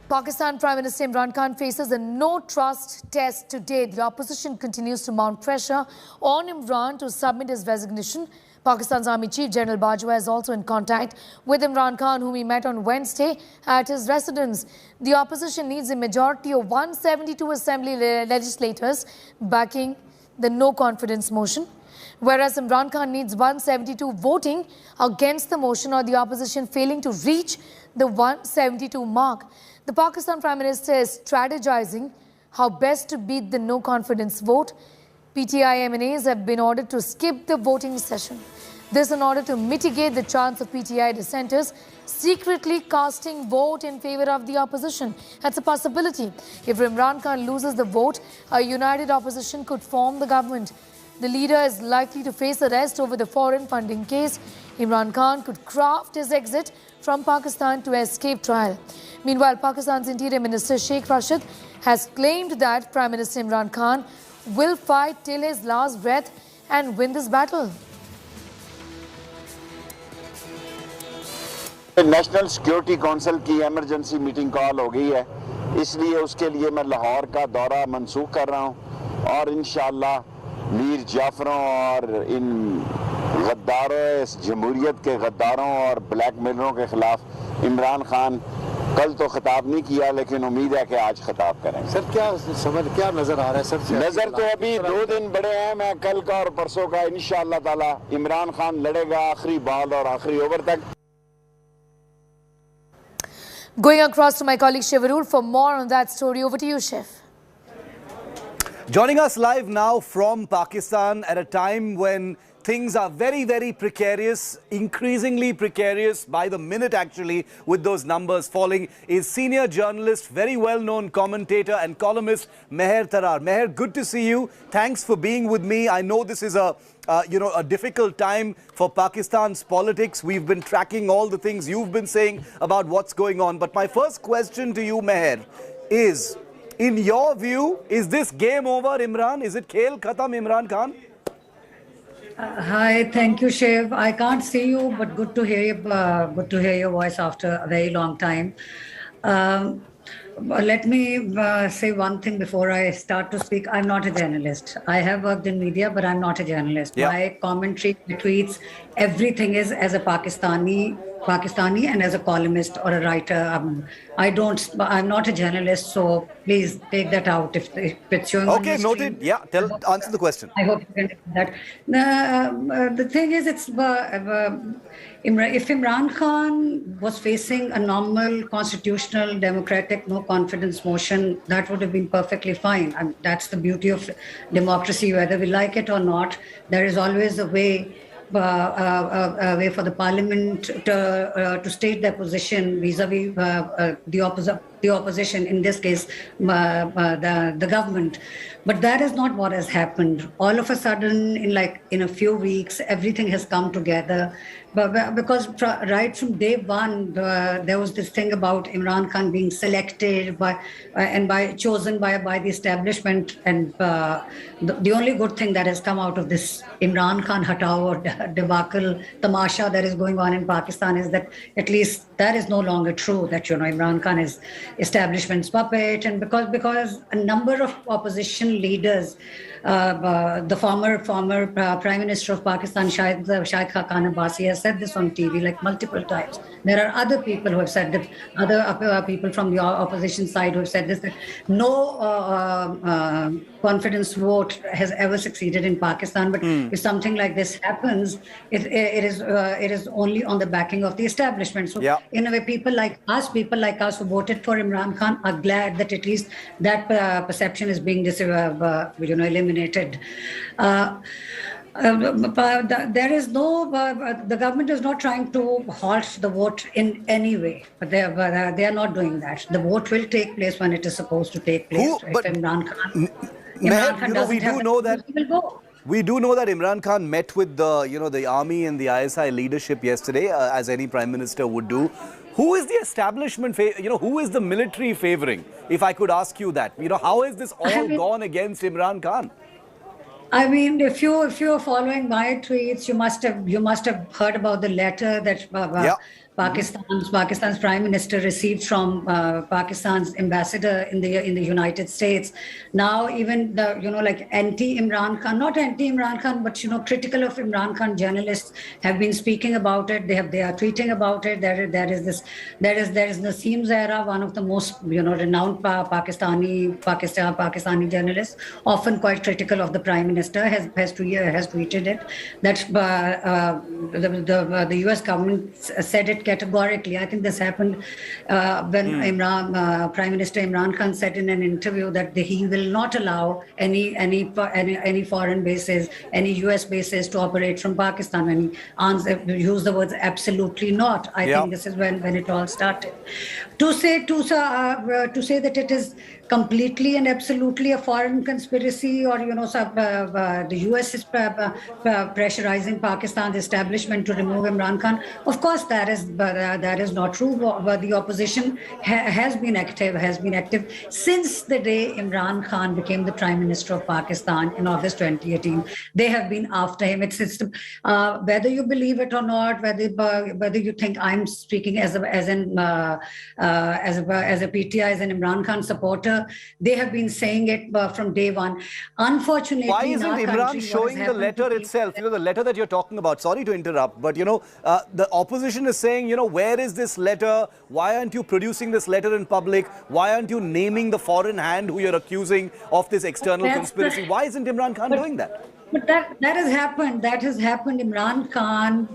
Pakistan Prime Minister Imran Khan faces a no-trust test today. The opposition continues to mount pressure on Imran to submit his resignation. Pakistan's Army Chief General Bajwa is also in contact with Imran Khan, whom he met on Wednesday at his residence. The opposition needs a majority of 172 assembly legislators backing the no-confidence motion, whereas Imran Khan needs 172 voting against the motion or the opposition failing to reach the 172 mark. The Pakistan Prime Minister is strategizing how best to beat the no-confidence vote. PTI MNAs have been ordered to skip the voting session. This in order to mitigate the chance of PTI dissenters secretly casting vote in favor of the opposition. That's a possibility. If Imran Khan loses the vote, a united opposition could form the government. The leader is likely to face arrest over the foreign funding case. Imran Khan could craft his exit from Pakistan to escape trial. Meanwhile, Pakistan's Interior Minister Sheikh Rashid has claimed that Prime Minister Imran Khan will fight till his last breath and win this battle. National security council की emergency meeting call हो गई है, इसलिए उसके लिए मैं लाहौर का दौरा मंसूख कर रहा हूं और इंशाअल्लाह मीर जाफरों और इन गद्दारों, इस जमहूरियत के गद्दारों और ब्लैकमेलरों के खिलाफ इमरान खान कल तो खिताब नहीं किया, लेकिन उम्मीद है कि आज खिताब करें। सर क्या नजर आ रहा है सर? नजर तो अभी 2 दिन बड़े हैं। मैं कल का और परसों का इंशाअल्लाह ताला इमरान खान लड़ेगा आखिरी बॉल और आखिरी ओवर तक। Going across to my colleague Shivarur for more on that story. Over to you, Chef. Joining us live now from Pakistan at a time when things are very, very precarious, increasingly precarious by the minute actually, with those numbers falling, is senior journalist, very well-known commentator and columnist Mehr Terar. Mehr, good to see you. Thanks for being with me. I know this is a difficult time for Pakistan's politics. We've been tracking all the things you've been saying about what's going on. But my first question to you, Mehr, is, in your view, is this game over, Imran? Is it khel khatam, Imran Khan? Hi, thank you, Shiv. I can't see you, but good to hear you. Good to hear your voice after a very long time. Let me say one thing before I start to speak. I'm not a journalist. I have worked in media, but I'm not a journalist. Yeah. My commentary, my tweets, everything is as a Pakistani and as a columnist or a writer. I'm not a journalist, so please take that out if it's showing. Okay, noted. Yeah, answer the question. I hope you can do that. The thing is, it's if Imran Khan was facing a normal constitutional democratic no confidence motion, that would have been perfectly fine. And that's the beauty of democracy. Whether we like it or not, there is always a way for the parliament to state their position vis-a-vis the opposition, in this case the government. But that is not what has happened. All of a sudden, in a few weeks, everything has come together. But because right from day one, there was this thing about Imran Khan being selected chosen by the establishment, and the only good thing that has come out of this Imran Khan hatao or debacle tamasha that is going on in Pakistan is that at least that is no longer true, that Imran Khan is establishment's puppet. And because a number of opposition leaders, the former Prime Minister of Pakistan, Shahid Khaqan Abbasi, has said this on TV multiple times. There are other people who have said that, other people from the opposition side who have said this, that no confidence vote has ever succeeded in Pakistan. But if something like this happens, it is only on the backing of the establishment. So in a way, people like us who voted for Imran Khan are glad that at least that perception is being eliminated. There is no, the government is not trying to halt the vote in any way, but they are not doing that. The vote will take place when it is supposed to take place. But Imran Khan, we do know that Imran Khan met with the army and the ISI leadership yesterday, as any prime minister would do. Who is the establishment, who is the military favoring? If I could ask you that, how has this all gone against Imran Khan? I mean, if you're following my tweets, you must have heard about the letter that Pakistan's Prime Minister received from Pakistan's ambassador in the United States. Now even the like anti-Imran Khan, not anti-Imran Khan, but critical of Imran Khan journalists have been speaking about it. They are tweeting about it. There is Naseem Zahra, one of the most renowned Pakistani journalists, often quite critical of the Prime Minister, has tweeted it that the U.S. government said it categorically. I think this happened when Prime Minister Imran Khan said in an interview that he will not allow any foreign bases, any U.S. bases to operate from Pakistan. And he used the words absolutely not. I think this is when it all started. To say that it is completely and absolutely a foreign conspiracy, or the US is pressurizing Pakistan's establishment to remove Imran Khan. Of course, that is not true. But the opposition has been active since the day Imran Khan became the Prime Minister of Pakistan in August 2018. They have been after him. It's whether you believe it or not, whether you think I'm speaking as a PTI, as an Imran Khan supporter. They have been saying it from day one. Unfortunately, why isn't Imran showing the letter itself? The letter that you're talking about. Sorry to interrupt, but the opposition is saying, where is this letter? Why aren't you producing this letter in public? Why aren't you naming the foreign hand who you're accusing of this external conspiracy? Why isn't Imran Khan doing that? But that has happened. That has happened. Imran Khan,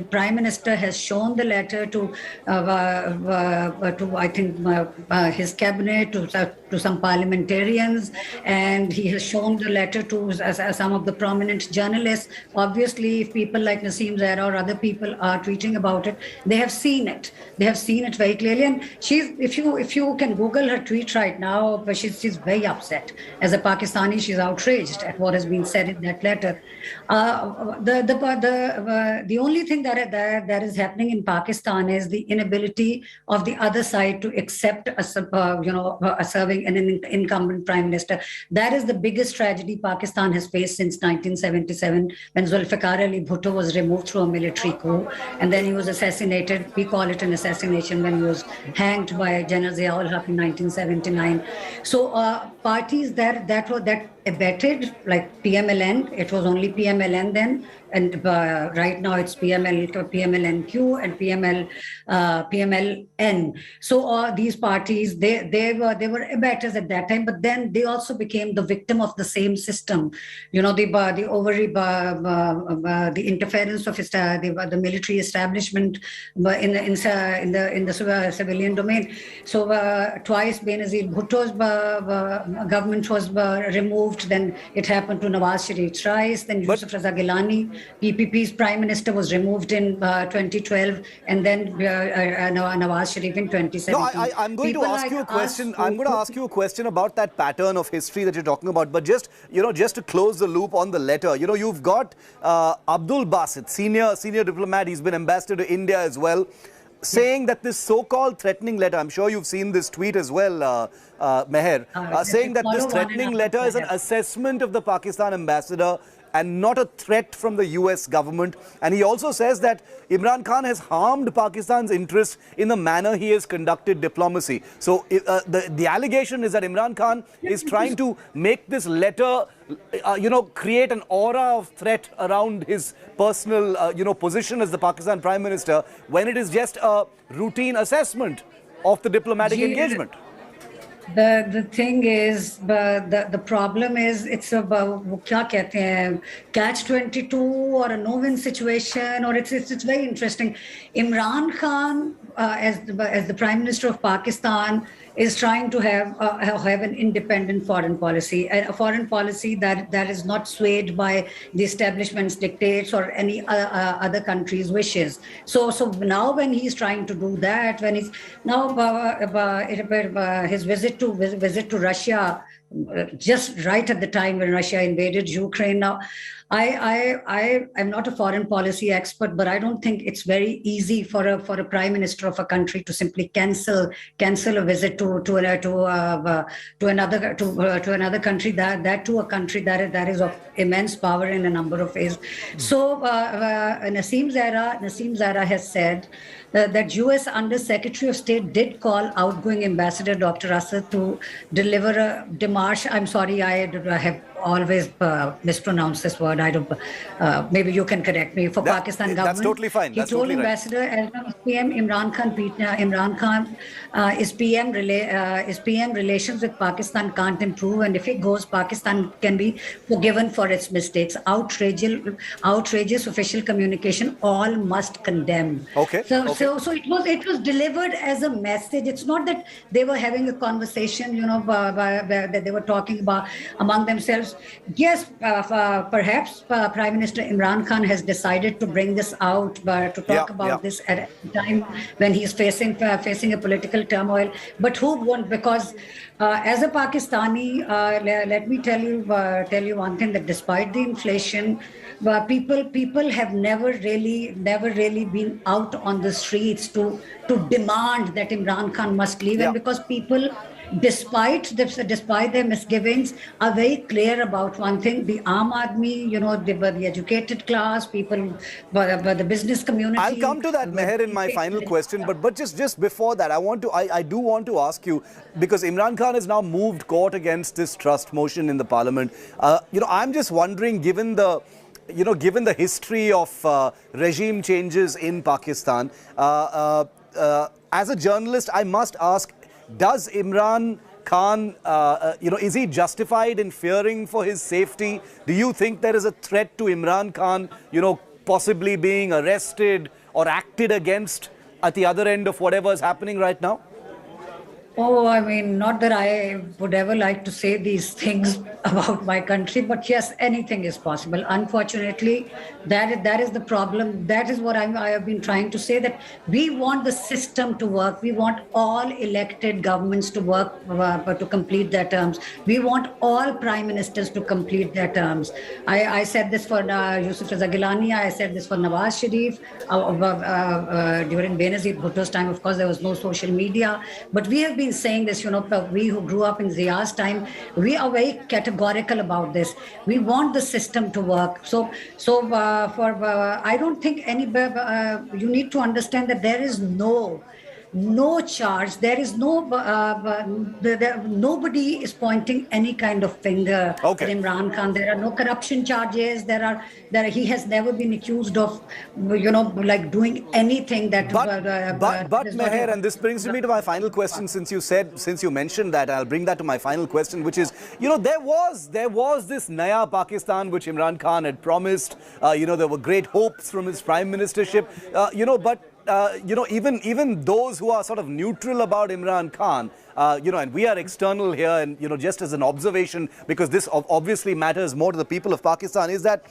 Prime Minister, has shown the letter to I think his cabinet, to some parliamentarians, and he has shown the letter to some of the prominent journalists. Obviously, if people like Naseem Zahra or other people are tweeting about it, they have seen it. They have seen it very clearly. And if you can Google her tweet right now, but she's very upset. As a Pakistani, she's outraged at what has been said in that letter. The only thing that is happening in Pakistan is the inability of the other side to accept serving an incumbent Prime Minister. That is the biggest tragedy Pakistan has faced since 1977, when Zulfikar Ali Bhutto was removed through a military coup, and then he was assassinated. We call it an assassination, when he was hanged by General Zia-ul Haq in 1979. So parties that abetted, like PMLN, it was only PMLN then, and right now it's PMLNQ and PMLN. So these parties, they were abettors at that time, but then they also became the victim of the same system. The interference of the military establishment in the civilian domain. So twice Benazir Bhutto's government was removed. Then it happened to Nawaz Sharif thrice. Then Yusuf Raza Gilani, PPP's Prime Minister, was removed in 2012, and then Nawaz Sharif in 2017. No, I'm going to ask you a question. I'm going to ask you a question about that pattern of history that you're talking about. But just to close the loop on the letter, you've got Abdul Basit, senior diplomat. He's been ambassador to India as well, saying that this so-called threatening letter, I'm sure you've seen this tweet as well, Meher, saying that this threatening letter is an assessment of the Pakistan ambassador and not a threat from the US government. And he also says that Imran Khan has harmed Pakistan's interests in the manner he has conducted diplomacy. So the allegation is that Imran Khan is trying to make this letter, create an aura of threat around his personal, position as the Pakistan Prime Minister, when it is just a routine assessment of the diplomatic engagement. The thing is, the problem is, it's a catch-22 or a no-win situation, or it's very interesting. Imran Khan, as the Prime Minister of Pakistan, is trying to have an independent foreign policy, a foreign policy that is not swayed by the establishment's dictates or any other country's wishes. So now when he's trying to do that, when he's now his visit to Russia, just right at the time when Russia invaded Ukraine. Now, I'm not a foreign policy expert, but I don't think it's very easy for a prime minister of a country to simply cancel a visit to another country, that to a country that is of immense power in a number of ways. So Naseem Zahra has said that US Under Secretary of State did call outgoing Ambassador Dr. Asad to deliver a démarche. I'm sorry, I have always mispronounced this word. I don't. Maybe you can correct me. For Pakistan government, that's totally fine. He That's told totally Ambassador as PM Imran Khan, is PM relations with Pakistan can't improve, and if it goes, Pakistan can be forgiven for its mistakes. Outrageous official communication. All must condemn. Okay. So it was delivered as a message. It's not that they were having a conversation, that they were talking about among themselves. Yes, perhaps Prime Minister Imran Khan has decided to bring this out, to talk about this at a time when he's facing a political turmoil. But who won't? Because as a Pakistani, let me tell you one thing, that despite the inflation, people have never really been out on the streets to demand that Imran Khan must leave, and because people, despite their misgivings, are very clear about one thing: the Aam Aadmi, the educated class, people, the business community. I'll come to that, Meher, in my final question, but just before that, I do want to ask you, because Imran Khan has now moved court against this trust motion in the parliament. I'm just wondering, given the history of regime changes in Pakistan, as a journalist, I must ask, does Imran Khan, is he justified in fearing for his safety? Do you think there is a threat to Imran Khan, possibly being arrested or acted against at the other end of whatever is happening right now? Oh, I mean, not that I would ever like to say these things about my country, but yes, anything is possible. Unfortunately, that is the problem. That is what I have been trying to say, that we want the system to work. We want all elected governments to work to complete their terms. We want all prime ministers to complete their terms. I said this for Yusuf Raza Gilani. I said this for Nawaz Sharif. During Benazir Bhutto's time, of course, there was no social media, but we have been saying this, we who grew up in Zia's time, we are very categorical about this. We want the system to work. I don't think you need to understand that there is no charge. There is nobody is pointing any kind of finger at Imran Khan. There are no corruption charges. He has never been accused of, like doing anything that. But Meher, and this brings me to my final question. Since you mentioned that, I'll bring that to my final question, which is, there was this Naya Pakistan which Imran Khan had promised. There were great hopes from his prime ministership. Even those who are sort of neutral about Imran Khan, and we are external here, and, just as an observation, because this obviously matters more to the people of Pakistan, is that,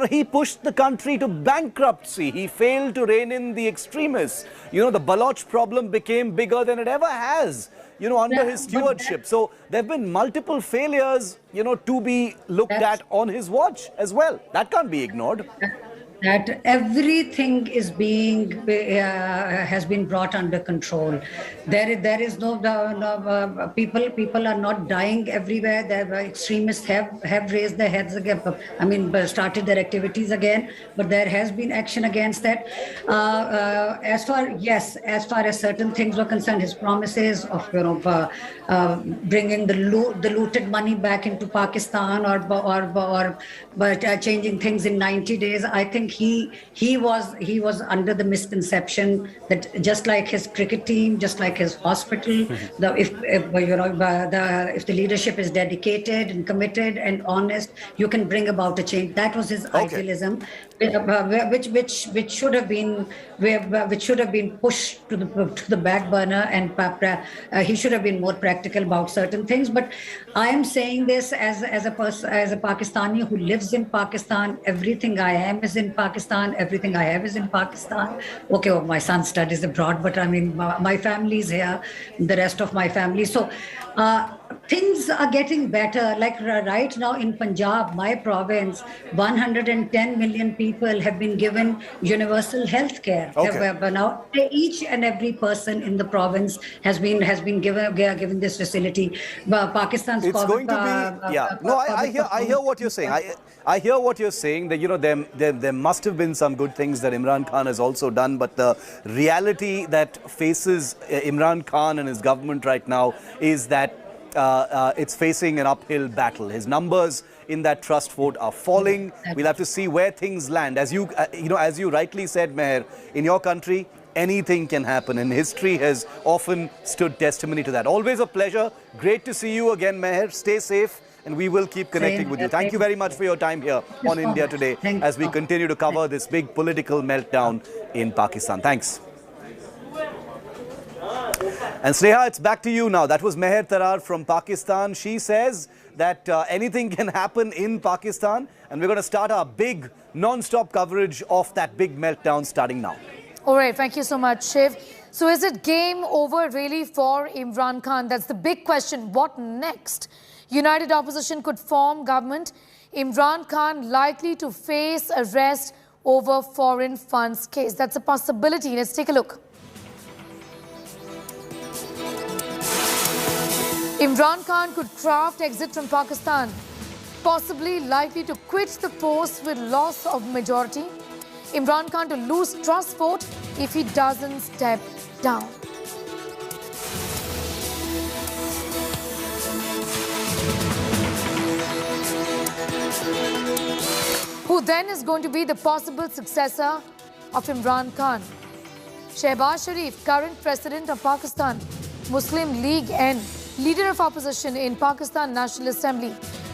he pushed the country to bankruptcy. He failed to rein in the extremists. The Baloch problem became bigger than it ever has, under his stewardship. So there have been multiple failures, to be looked at on his watch as well. That can't be ignored. That everything is has been brought under control. There is no people are not dying everywhere. The extremists have raised their heads again. Started their activities again. But there has been action against that. As far as certain things were concerned, his promises of bringing the looted money back into Pakistan or changing things in 90 days, I think he was under the misconception that just like his cricket team, just like his hospital, if the leadership is dedicated and committed and honest, you can bring about a change. That was his idealism, which should have been pushed to the back burner, and he should have been more practical about certain things. But I am saying this as a Pakistani who lives in Pakistan. Everything I am is in Pakistan. Everything I have is in Pakistan. Okay, well, my son studies abroad, but my family is here. The rest of my family. So things are getting better. Like right now in Punjab, my province, 110 million people have been given universal health care. Okay. Now each and every person in the province has been given this facility. Pakistan's It's COVID, going to be, yeah. No, I hear what you're saying. I hear what you're saying, that, you know, there must have been some good things that Imran Khan has also done, but the reality that faces Imran Khan and his government right now is that it's facing an uphill battle. His numbers in that trust vote are falling. We'll have to see where things land. As you as you rightly said, Meher, in your country, anything can happen, and history has often stood testimony to that. Always a pleasure. Great to see you again, Meher. Stay safe, and we will keep connecting with you. Thank you very much for your time here on India Today as we continue to cover this big political meltdown in Pakistan. Thanks. And Sneha, it's back to you now. That was Mehr Terar from Pakistan. She says that anything can happen in Pakistan, and we're going to start our big non-stop coverage of that big meltdown starting now. All right, thank you so much, Shiv. So is it game over really for Imran Khan? That's the big question. What next? United opposition could form government. Imran Khan likely to face arrest over foreign funds case. That's a possibility. Let's take a look. Imran Khan could craft exit from Pakistan, possibly likely to quit the post with loss of majority. Imran Khan to lose trust vote if he doesn't step down. Who then is going to be the possible successor of Imran Khan? Shehbaz Sharif, current president of Pakistan, Muslim League N, leader of opposition in Pakistan National Assembly,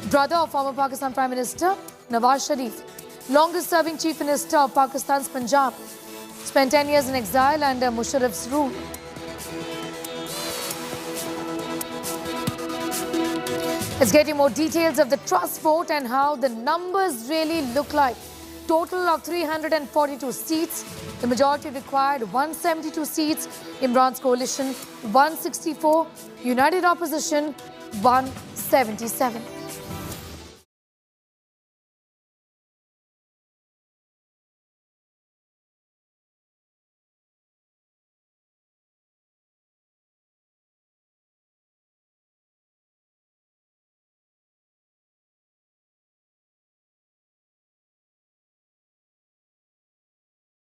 brother of former Pakistan Prime Minister Nawaz Sharif, longest serving Chief Minister of Pakistan's Punjab, spent 10 years in exile under Musharraf's rule. Let's get you more details of the trust vote and how the numbers really look like. Total of 342 seats. The majority required 172 seats. Imran's coalition 164. United opposition 177.